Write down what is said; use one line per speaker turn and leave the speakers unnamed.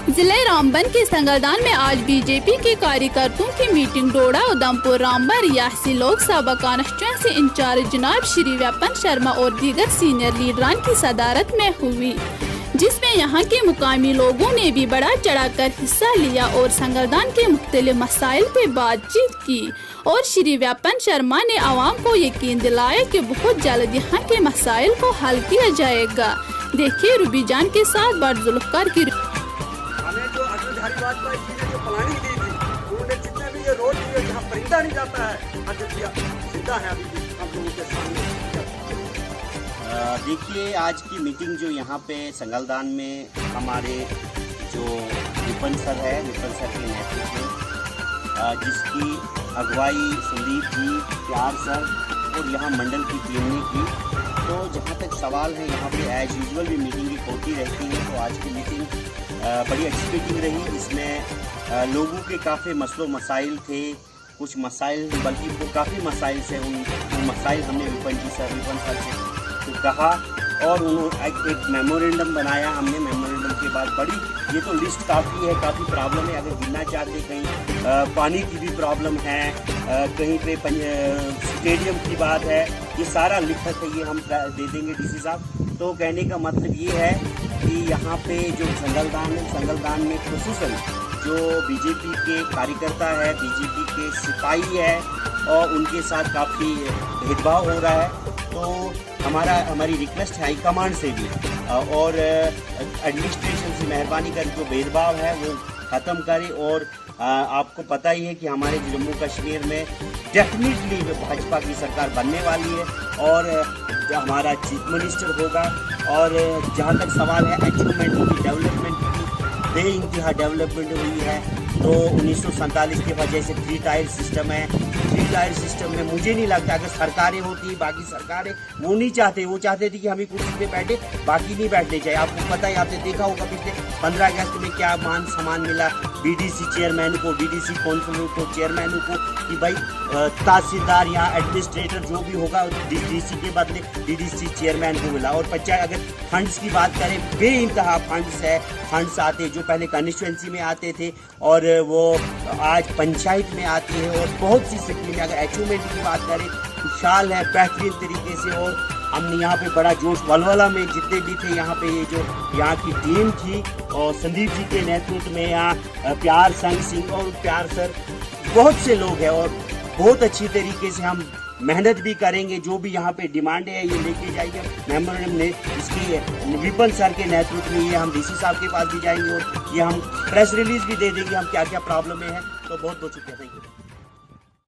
जिले रामबन के संगलदान में आज बीजेपी के कार्यकर्ताओं की meeting Doda Udhampur Ramban Reasi Lok Sabha constituency in charge जनाब श्री विपिन शर्मा और दीगर सीनियर लीडरान की सदारत में हुई, जिसमें यहां के मुकामी लोगों ने भी बड़ा चढ़ाकर हिस्सा लिया और संगलदान के मुख्तलिफ मसाइल पे बातचीत की। और श्री विपिन शर्मा ने आवाम को यकीन दिलाया कि बहुत जल्द यहाँ के मसाइल को हल किया जाएगा। देखिए रूबी जान के साथ बड़जुल्फकार की।
हमें जो अटल बिहारी वाजपेयी जी ने जो प्लानिंग दी थी, उन्होंने जितने भी ये रोड दिए जहाँ परिंदा नहीं जाता है, जिंदा है अभी भी हम लोगों के सामने।
देखिए आज की मीटिंग जो यहाँ पे संगलदान में हमारे जो विपिन सर है, विपिन सर के नेतृत्व में जिसकी अगुवाई संदीप जी, प्यार सर और यहाँ मंडल की टीम ने की। तो जहाँ तक सवाल है यहाँ पे एज यूजुअल भी मीटिंग होती रहती है, तो आज की मीटिंग बड़ी अच्छी मीटिंग रही। इसमें लोगों के काफ़ी मसलो मसाइल थे, कुछ मसाइल बल्कि वो काफ़ी मसाइल से उन मसाइल हमने विपिन सर से कहा और उन्होंने एक मेमोरेंडम बनाया हमने। मेमोरेंडम के बाद बड़ी ये तो लिस्ट काफ़ी है, काफ़ी प्रॉब्लम है। अगर गिनना चाहते कहीं पानी की भी प्रॉब्लम है, कहीं पे स्टेडियम की बात है, ये सारा लिखत है, ये हम दे देंगे डीसी साहब। तो कहने का मतलब ये है कि यहाँ पे जो संगलदान है, संगलदान में खुसूसन जो बीजेपी के कार्यकर्ता है, बीजेपी के सिपाही है और उनके साथ काफ़ी भेदभाव हो रहा है। तो हमारी रिक्वेस्ट है हाईकमांड से भी और एडमिनिस्ट्रेशन से मेहरबानी कर जो भेदभाव है वो ख़त्म करे। और आपको पता ही है कि हमारे जम्मू कश्मीर में डेफिनेटली भाजपा की सरकार बनने वाली है और हमारा चीफ मिनिस्टर होगा। और जहाँ तक सवाल है अचीवमेंट की, डेवलपमेंट की, बेइंतहा डेवलपमेंट हुई है। तो 1947 के बाद जैसे 3 टायर सिस्टम है, 3 टायर सिस्टम में मुझे नहीं लगता अगर सरकारें होती, बाकी सरकारें वो नहीं चाहते, वो चाहते थे कि हम ही कुर्सी पे बैठे, बाकी नहीं बैठने चाहिए। आपको पता ही, आपने देखा होगा पिछले 15 अगस्त में क्या मान सम्मान मिला बीडीसी चेयरमैन को, बीडीसी काउंसिल को, चेयरमैन को कि भाई तहसीलदार या एडमिनिस्ट्रेटर जो भी होगा डीसी के बदले डीडीसी चेयरमैन को मिला। और पंचायत अगर फंड्स की बात करें, बेइंतहा फंड्स आते जो पहले कॉन्स्टिट्यूंसी में आते थे और वो आज पंचायत में आती है। और बहुत सी स्कीमें अगर अचीवमेंट की बात करें खुशहाल है बेहतरीन तरीके से। और हमने यहाँ पे बड़ा जोश वलवला में जितने भी थे यहाँ पे, ये जो यहाँ की टीम थी और संदीप जी के नेतृत्व में यहाँ प्यार सिंह और प्यार सर, बहुत से लोग हैं और बहुत अच्छी तरीके से हम मेहनत भी करेंगे। जो भी यहाँ पे डिमांड है ये लेके जाएंगे। मेमोरेंडम ने इसकी विपिन सर के नेतृत्व में ये हम डीसी साहब के पास भी जाएंगे और ये हम प्रेस रिलीज भी दे देंगे हम क्या क्या प्रॉब्लम में है। तो बहुत शुक्रिया, थैंक यू।